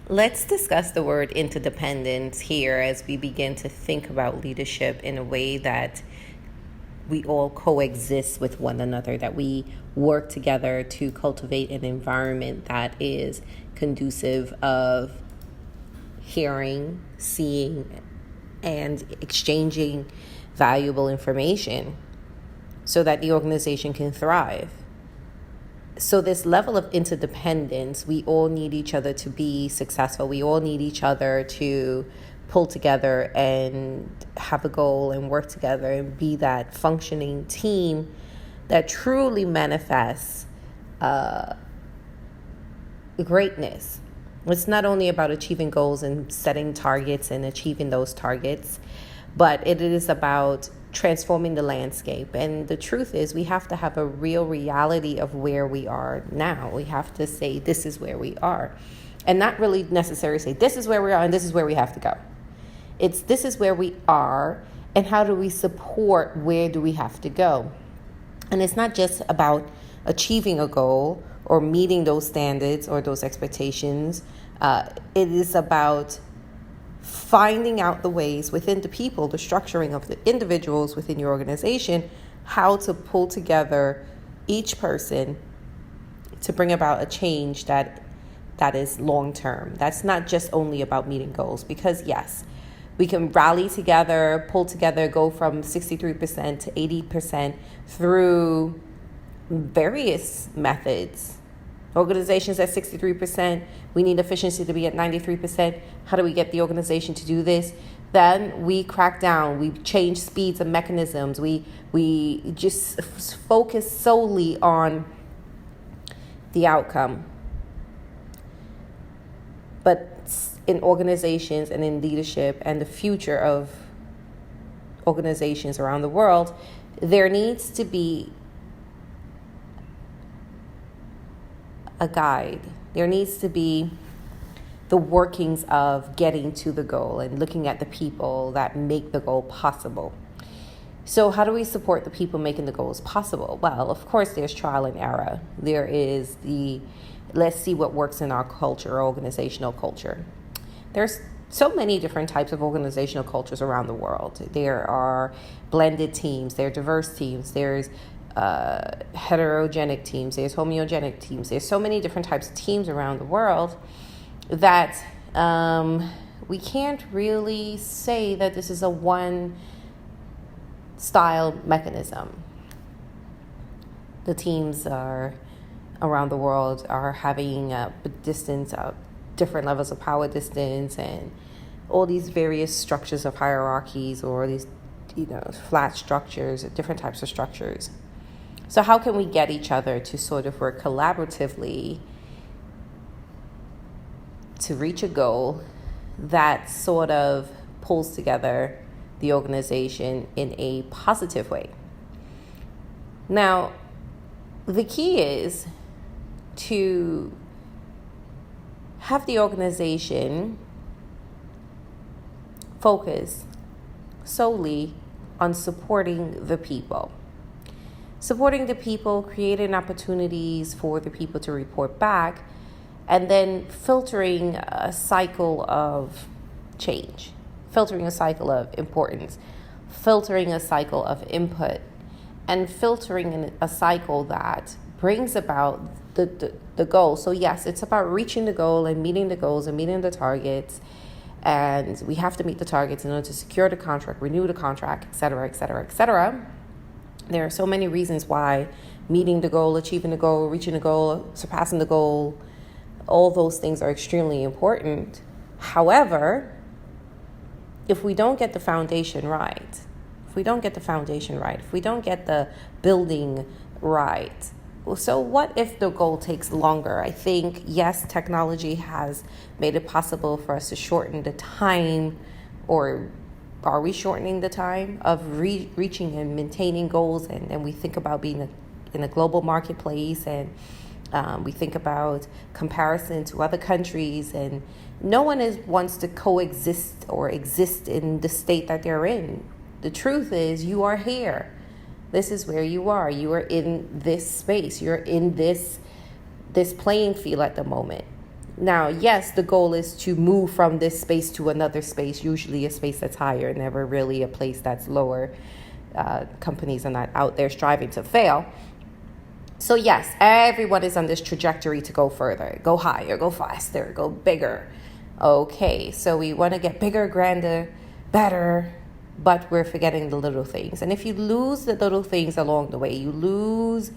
Let's discuss the word interdependence here as we begin to think about leadership in a way that we all coexist with one another, that we work together to cultivate an environment that is conducive of hearing, seeing, and exchanging valuable information so that the organization can thrive. So this level of interdependence, we all need each other to be successful. We all need each other to pull together and have a goal and work together and be that functioning team that truly manifests greatness. It's not only about achieving goals and setting targets and achieving those targets, but it is about transforming the landscape. And the truth is, we have to have a real reality of where we are now. We have to say, this is where we are. And not really necessarily say, this is where we are and this is where we have to go. It's this is where we are and how do we support where do we have to go. And it's not just about achieving a goal or meeting those standards or those expectations. It is about finding out the ways within the people, the structuring of the individuals within your organization, how to pull together each person to bring about a change that is long-term. That's not just only about meeting goals, because yes, we can rally together, pull together, go from 63% to 80% through various methods. Organizations at 63%, we need efficiency to be at 93%. How do we get the organization to do this? Then we crack down, we change speeds and mechanisms. We just focus solely on the outcome. But in organizations and in leadership and the future of organizations around the world, there needs to be a guide. There needs to be the workings of getting to the goal and looking at the people that make the goal possible. So how do we support the people making the goals possible? Well, of course, there's trial and error. There is let's see what works in our culture, organizational culture. There's so many different types of organizational cultures around the world. There are blended teams, there are diverse teams, there's heterogenic teams, there's homogeneous teams. There's so many different types of teams around the world that we can't really say that this is a one style mechanism. The teams around the world are having different levels of power distance and all these various structures of hierarchies or these flat structures, different types of structures. So how can we get each other to sort of work collaboratively to reach a goal that sort of pulls together the organization in a positive way? Now, the key is to have the organization focus solely on supporting the people. Supporting the people, creating opportunities for the people to report back, and then filtering a cycle of change, filtering a cycle of importance, filtering a cycle of input, and filtering a cycle that brings about the goal. So yes, it's about reaching the goal and meeting the goals and meeting the targets. And we have to meet the targets in order to secure the contract, renew the contract, et cetera, et cetera, et cetera. There are so many reasons why meeting the goal, achieving the goal, reaching the goal, surpassing the goal, all those things are extremely important. However, if we don't get the foundation right, if we don't get the building right, so what if the goal takes longer? I think, yes, technology has made it possible for us to shorten the time, or are we shortening the time of reaching and maintaining goals? And we think about being in a global marketplace, and we think about comparison to other countries, and no one wants to coexist or exist in the state that they're in. The truth is, you are here. This is where you are. You are in this space. You're in this playing field at the moment. Now, yes, the goal is to move from this space to another space, usually a space that's higher, never really a place that's lower. Companies are not out there striving to fail. So yes, everyone is on this trajectory to go further, go higher, go faster, go bigger. Okay, so we want to get bigger, grander, better, but we're forgetting the little things. And if you lose the little things along the way, you lose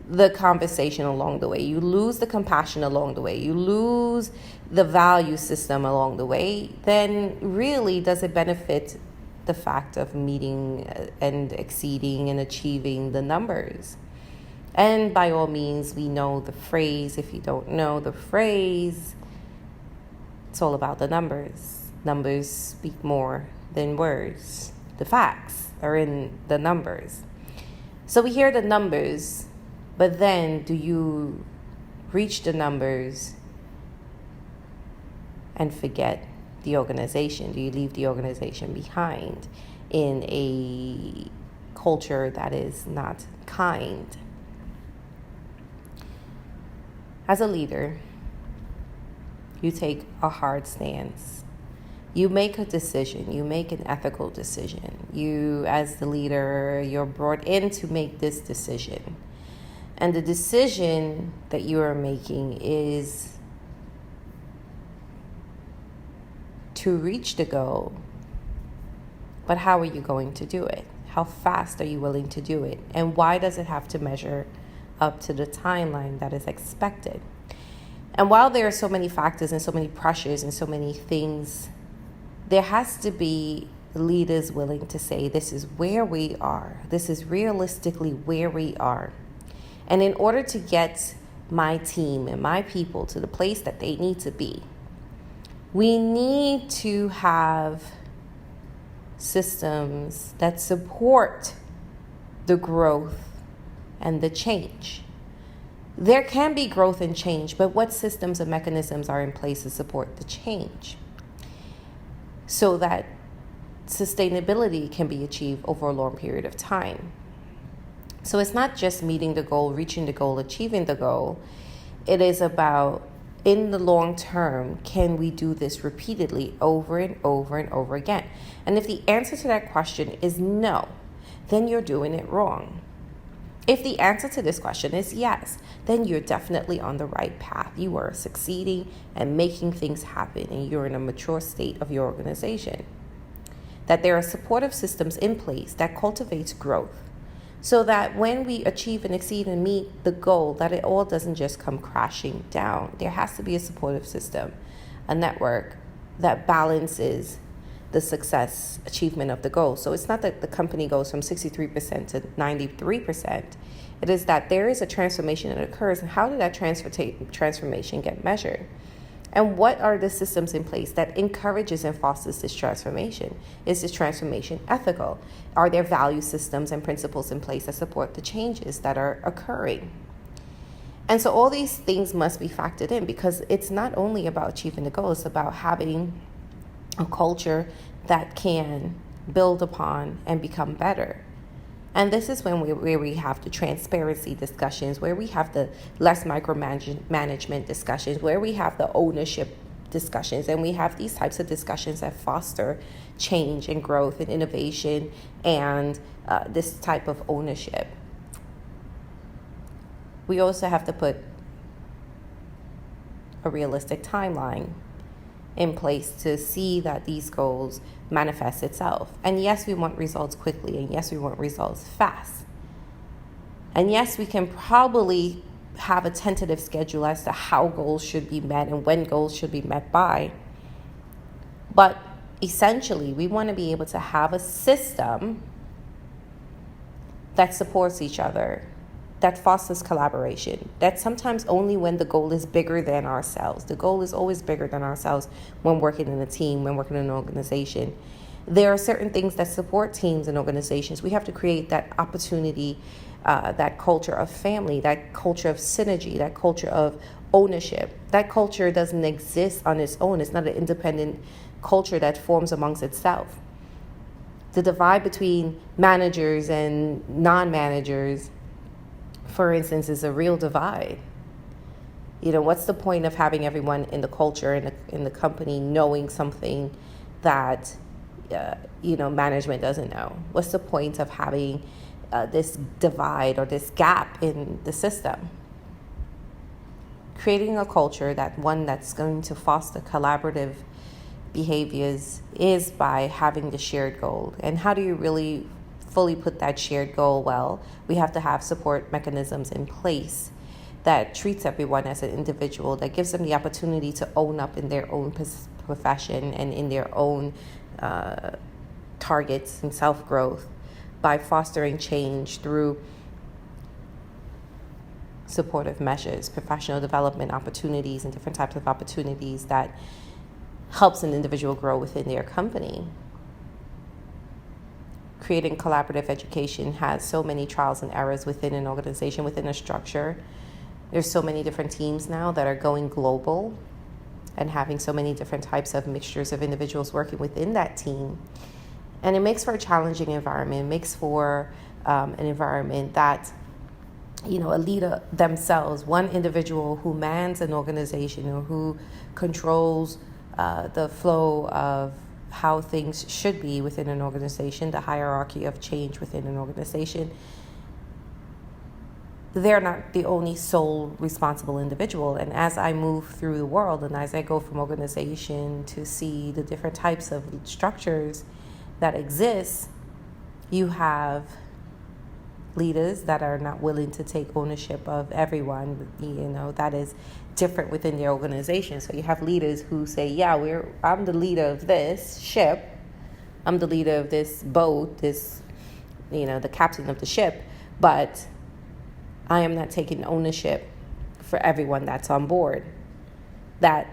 the conversation along the way, you lose the compassion along the way, you lose the value system along the way, then really does it benefit the fact of meeting and exceeding and achieving the numbers? And by all means, we know the phrase. If you don't know the phrase, it's all about the numbers. Numbers speak more than words. The facts are in the numbers. So we hear the numbers, but then do you reach the numbers and forget the organization? Do you leave the organization behind in a culture that is not kind? As a leader, you take a hard stance. You make a decision. You make an ethical decision. You, as the leader, you're brought in to make this decision. And the decision that you are making is to reach the goal. But how are you going to do it? How fast are you willing to do it? And why does it have to measure up to the timeline that is expected? And while there are so many factors and so many pressures and so many things, there has to be leaders willing to say, this is where we are. This is realistically where we are. And in order to get my team and my people to the place that they need to be, we need to have systems that support the growth and the change. There can be growth and change, but what systems and mechanisms are in place to support the change so that sustainability can be achieved over a long period of time? So it's not just meeting the goal, reaching the goal, achieving the goal. It is about, in the long term, can we do this repeatedly over and over and over again? And if the answer to that question is no, then you're doing it wrong. If the answer to this question is yes, then you're definitely on the right path. You are succeeding and making things happen, and you're in a mature state of your organization. That there are supportive systems in place that cultivates growth, so that when we achieve and exceed and meet the goal, that it all doesn't just come crashing down. There has to be a supportive system, a network that balances the success achievement of the goal. So it's not that the company goes from 63% to 93%. It is that there is a transformation that occurs, and how did that transformation get measured? And what are the systems in place that encourages and fosters this transformation? Is this transformation ethical? Are there value systems and principles in place that support the changes that are occurring? And so all these things must be factored in, because it's not only about achieving the goal, it's about having a culture that can build upon and become better. And this is where we have the transparency discussions, where we have the less micromanagement discussions, where we have the ownership discussions, and we have these types of discussions that foster change and growth and innovation and this type of ownership. We also have to put a realistic timeline in place to see that these goals manifest itself. And yes, we want results quickly, and yes, we want results fast. And yes, we can probably have a tentative schedule as to how goals should be met and when goals should be met by. But essentially, we want to be able to have a system that supports each other, that fosters collaboration, that sometimes only when the goal is bigger than ourselves. The goal is always bigger than ourselves when working in a team, when working in an organization. There are certain things that support teams and organizations. We have to create that opportunity, that culture of family, that culture of synergy, that culture of ownership. That culture doesn't exist on its own. It's not an independent culture that forms amongst itself. The divide between managers and non-managers, for instance, is a real divide. What's the point of having everyone in the culture, in the company, knowing something that management doesn't know? What's the point of having this divide or this gap in the system? Creating a culture that's going to foster collaborative behaviors is by having the shared goal. And how do you really fully put that shared goal? Well, we have to have support mechanisms in place that treats everyone as an individual, that gives them the opportunity to own up in their own profession and in their own targets and self-growth, by fostering change through supportive measures, professional development opportunities, and different types of opportunities that helps an individual grow within their company. Creating collaborative education has so many trials and errors within an organization, within a structure. There's so many different teams now that are going global and having so many different types of mixtures of individuals working within that team. And it makes for a challenging environment. It makes for an environment that, a leader themselves, one individual who mans an organization or who controls the flow of how things should be within an organization, the hierarchy of change within an organization, they're not the only sole responsible individual. And as I move through the world and as I go from organization to see the different types of structures that exist, you have leaders that are not willing to take ownership of everyone, that is different within their organization. So you have leaders who say, I'm the leader of this ship, I'm the leader of this boat, the captain of the ship, but I am not taking ownership for everyone that's on board. That,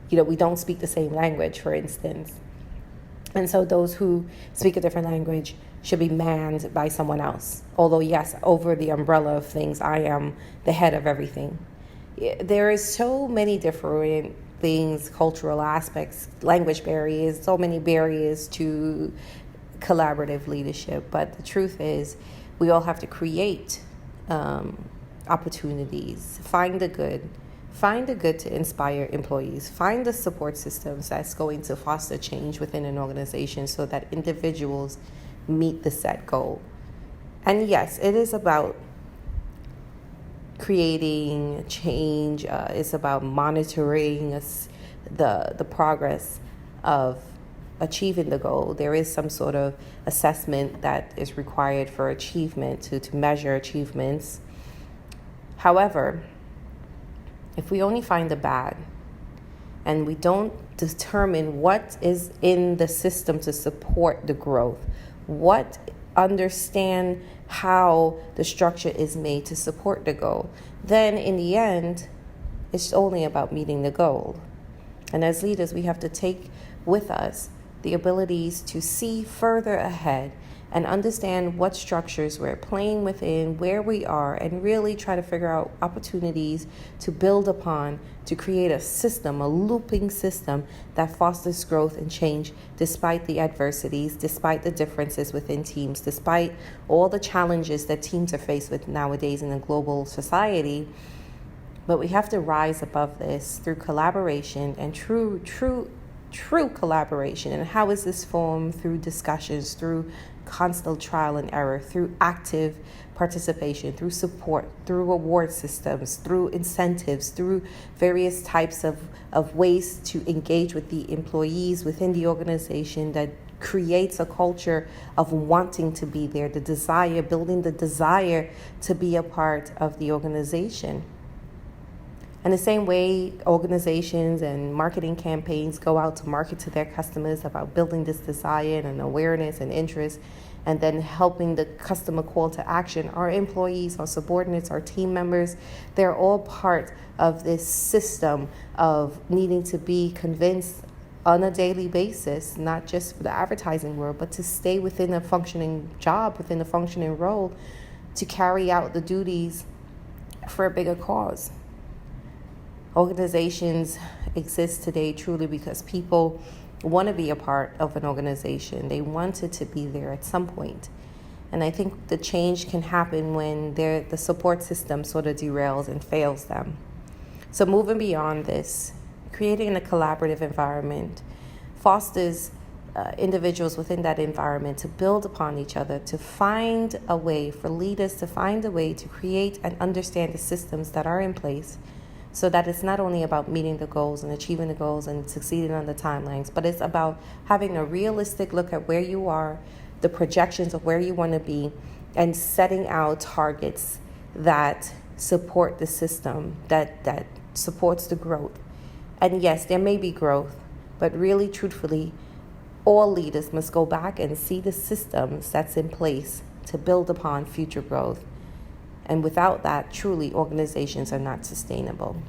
we don't speak the same language, for instance. And so those who speak a different language should be manned by someone else. Although, yes, over the umbrella of things, I am the head of everything. There is so many different things, cultural aspects, language barriers, so many barriers to collaborative leadership. But the truth is, we all have to create opportunities, find the good to inspire employees, find the support systems that's going to foster change within an organization so that individuals meet the set goal. And yes, it is about creating change. It's about monitoring the progress of achieving the goal. There is some sort of assessment that is required for achievement to measure achievements. However, if we only find the bad and we don't determine what is in the system to support the growth, understand how the structure is made to support the goal, then in the end, it's only about meeting the goal. And as leaders, we have to take with us the abilities to see further ahead and understand what structures we're playing within, where we are, and really try to figure out opportunities to build upon, to create a system, a looping system that fosters growth and change despite the adversities, despite the differences within teams, despite all the challenges that teams are faced with nowadays in a global society. But we have to rise above this through collaboration and true collaboration. And how is this formed? Through discussions, through constant trial and error, through active participation, through support, through award systems, through incentives, through various types of ways to engage with the employees within the organization that creates a culture of wanting to be there, building the desire to be a part of the organization. And the same way organizations and marketing campaigns go out to market to their customers about building this desire and awareness and interest, and then helping the customer call to action, our employees, our subordinates, our team members, they're all part of this system of needing to be convinced on a daily basis, not just for the advertising world, but to stay within a functioning job, within a functioning role, to carry out the duties for a bigger cause. Organizations exist today truly because people want to be a part of an organization. They wanted to be there at some point. And I think the change can happen when the support system sort of derails and fails them. So moving beyond this, creating a collaborative environment fosters individuals within that environment to build upon each other, to find a way for leaders to find a way to create and understand the systems that are in place, so that it's not only about meeting the goals and achieving the goals and succeeding on the timelines, but it's about having a realistic look at where you are, the projections of where you want to be, and setting out targets that support the system, that supports the growth. And yes, there may be growth, but really, truthfully, all leaders must go back and see the systems that's in place to build upon future growth. And without that, truly, organizations are not sustainable.